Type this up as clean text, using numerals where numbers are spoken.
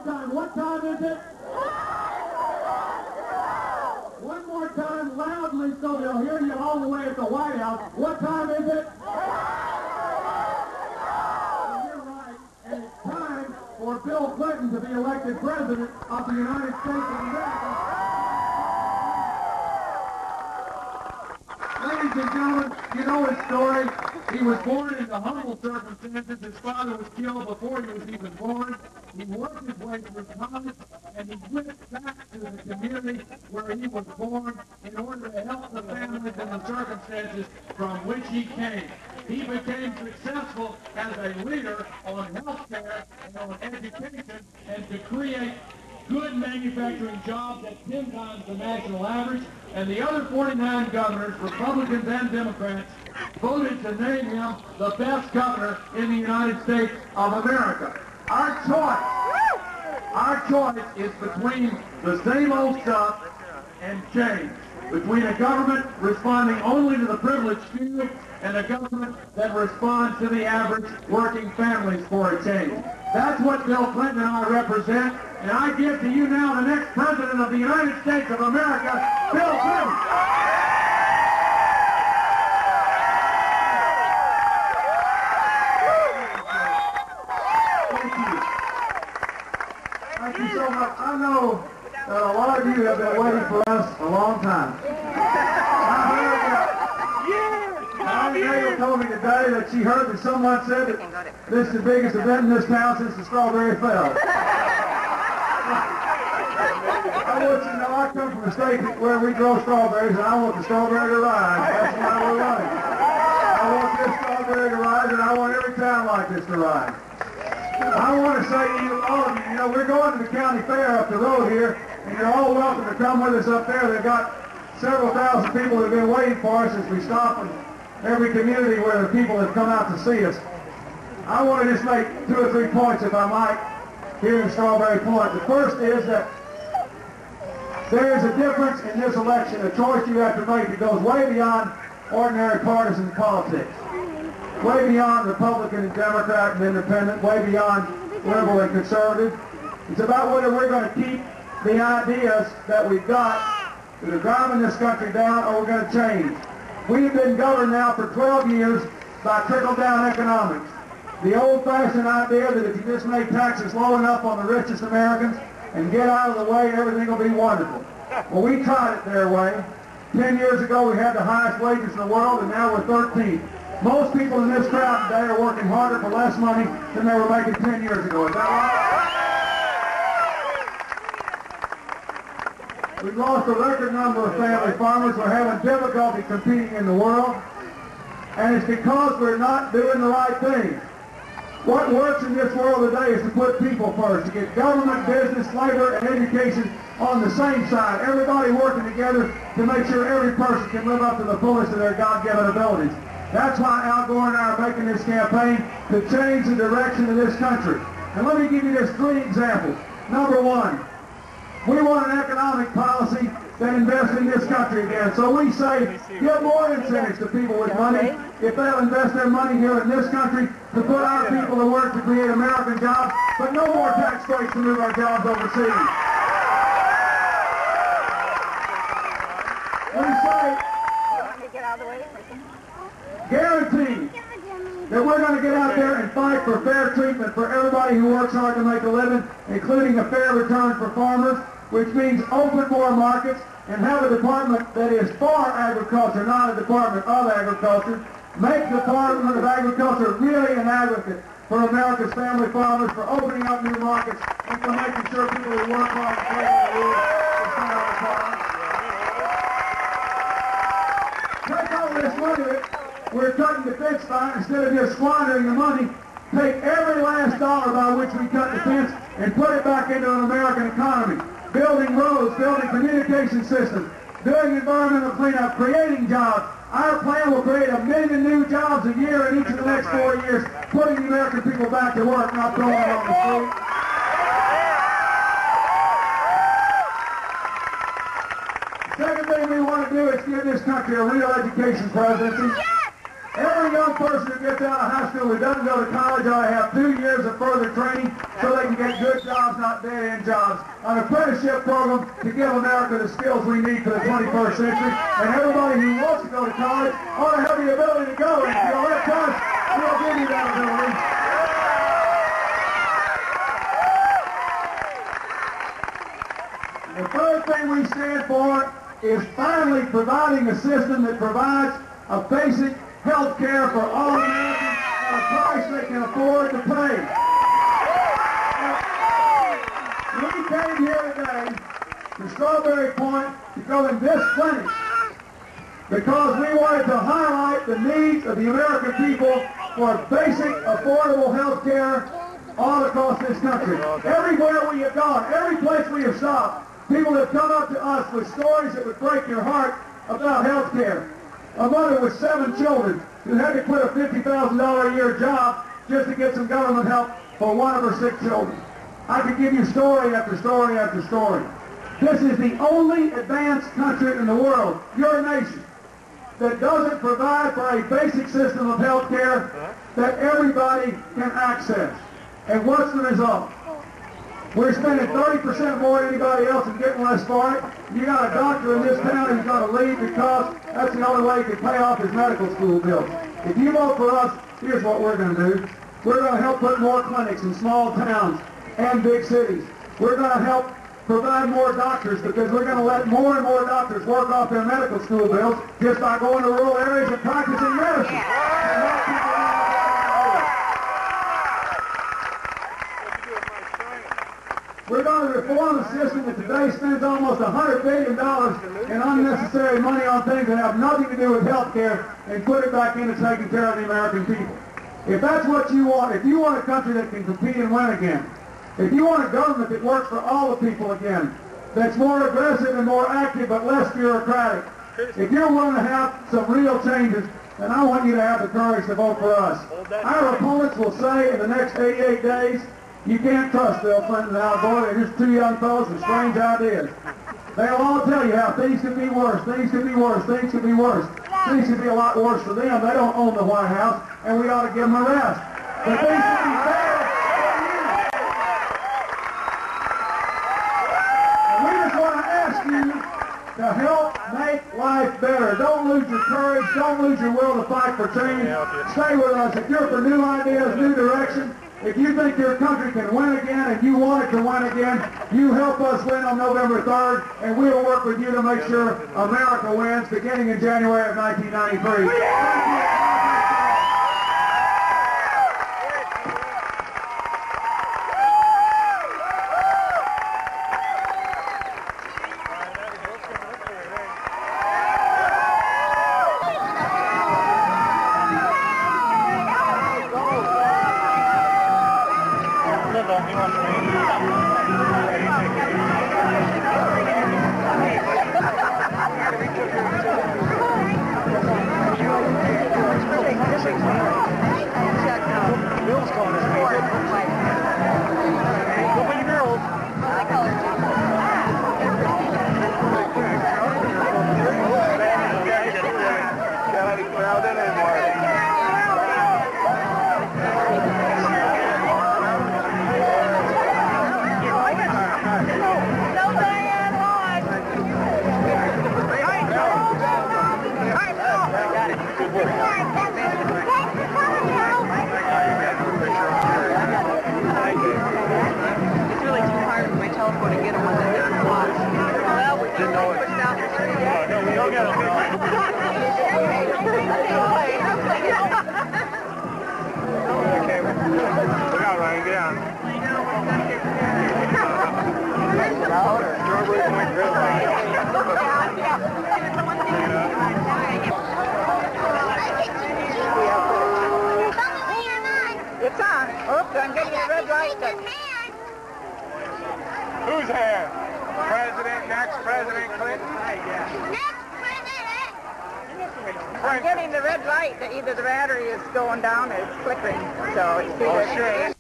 more time. What time is it? One more time, loudly, so they'll hear you all the way at the White House. What time is it? You're right. And it's time for Bill Clinton to be elected President of the United States of America. Ladies and gentlemen, you know his story. He was born into humble circumstances. His father was killed before he was even born. He worked his way through college, and he went back to the community where he was born in order to help the families and the circumstances from which he came. He became successful as a leader on health care and on education, and to create good manufacturing jobs at 10 times the national average. And the other 49 governors, Republicans and Democrats, voted to name him the best governor in the United States of America. Our choice is between the same old stuff and change. Between a government responding only to the privileged few and a government that responds to the average working families for a change. That's what Bill Clinton and I represent, and I give to you now the next President of the United States of America, Bill Clinton. Thank you so much. I know that a lot of you have been waiting for us a long time. Neighbor told me today that she heard that someone said that this is the biggest event in this town since the strawberry fell. I want you to know I come from a state where we grow strawberries, and I want the strawberry to rise. That's why we're running. I want this strawberry to rise, and I want every town like this to rise. I want to say to you, all of you, you know, we're going to the county fair up the road here, and you're all welcome to come with us up there. They've got several thousand people that have been waiting for us as we stop in every community where the people have come out to see us. I want to just make 2 or 3 points, if I might, here in Strawberry Point. The first is that there is a difference in this election, a choice you have to make that goes way beyond ordinary partisan politics. Way beyond Republican and Democrat and Independent, way beyond liberal and conservative. It's about whether we're going to keep the ideas that we've got that are driving this country down, or we're going to change. We have been governed now for 12 years by trickle-down economics. The old-fashioned idea that if you just make taxes low enough on the richest Americans and get out of the way, everything will be wonderful. Well, we tried it their way. 10 years ago, we had the highest wages in the world, and now we're 13th. Most people in this crowd today are working harder for less money than they were making 10 years ago. Is that right? We've lost a record number of family farmers. We're having difficulty competing in the world. And it's because we're not doing the right thing. What works in this world today is to put people first, to get government, business, labor, and education on the same side. Everybody working together to make sure every person can live up to the fullest of their God-given abilities. That's why Al Gore and I are making this campaign to change the direction of this country. And let me give you just 3 examples. Number 1. We want an economic policy that invests in this country again. So we say, give more incentives to people with money if they'll invest their money here in this country to put our people to work to create American jobs, but no more tax breaks to move our jobs overseas. We say, guarantee that we're going to get out there and fight for fair treatment for everybody who works hard to make a living, including a fair return for farmers, which means open more markets and have a department that is for agriculture, not a department of agriculture. Make the Department of Agriculture really an advocate for America's family farmers, for opening up new markets, and for making sure people who work hard and play by the rules can stay on the farm. Take all this money that we're cutting defense by, instead of just squandering the money, take every last dollar by which we cut defense and put it back into an American economy. Building roads, building communication systems, doing environmental cleanup, creating jobs. Our plan will create 1 million new jobs a year in each of the next 4 years, putting the American people back to work, not throwing them on the street. Second thing we want to do is give this country a real education presidency. Every young person who gets out of high school who doesn't go to college ought to have 2 years of further training so they can get good jobs, not dead-end jobs. An apprenticeship program to give America the skills we need for the 21st century. And everybody who wants to go to college ought to have the ability to go. And if you'll let us, we'll give you that ability. The third thing we stand for is finally providing a system that provides a basic health care for all Americans at a price they can afford to pay. Now, we came here today to Strawberry Point to go in this clinic because we wanted to highlight the needs of the American people for basic, affordable health care all across this country. Everywhere we have gone, every place we have stopped, people have come up to us with stories that would break your heart about health care. A mother with 7 children who had to quit a $50,000 a year job just to get some government help for one of her 6 children. I could give you story after story after story. This is the only advanced country in the world, your nation, that doesn't provide for a basic system of health care that everybody can access. And what's the result? We're spending 30% more than anybody else and getting less for it. You got a doctor in this town who's going to leave because that's the only way he can pay off his medical school bills. If you vote for us, here's what we're going to do. We're going to help put more clinics in small towns and big cities. We're going to help provide more doctors because we're going to let more and more doctors work off their medical school bills just by going to rural areas and practicing medicine. We're going to reform a system that today spends almost $100 billion in unnecessary money on things that have nothing to do with health care and put it back into taking care of the American people. If that's what you want, if you want a country that can compete and win again, if you want a government that works for all the people again, that's more aggressive and more active but less bureaucratic, if you're willing to have some real changes, then I want you to have the courage to vote for us. Our opponents will say in the next 88 days, you can't trust Bill Clinton and Al Gore. They're just 2 young fellows with strange ideas. They'll all tell you how things could be worse, things could be worse, things could be worse. Things could be a lot worse for them. They don't own the White House, and we ought to give them a rest. But things could be fair for you. And we just want to ask you to help make life better. Don't lose your courage. Don't lose your will to fight for change. Stay with us. If you're for new ideas, new direction, if you think your country can win again and you want it to win again, you help us win on November 3rd, and we'll work with you to make sure America wins beginning in January of 1993. It's on. Oops, I'm getting a red light. Who's here? Next President Clinton? I'm getting the red light. Either the battery is going down or it's flickering. So it's either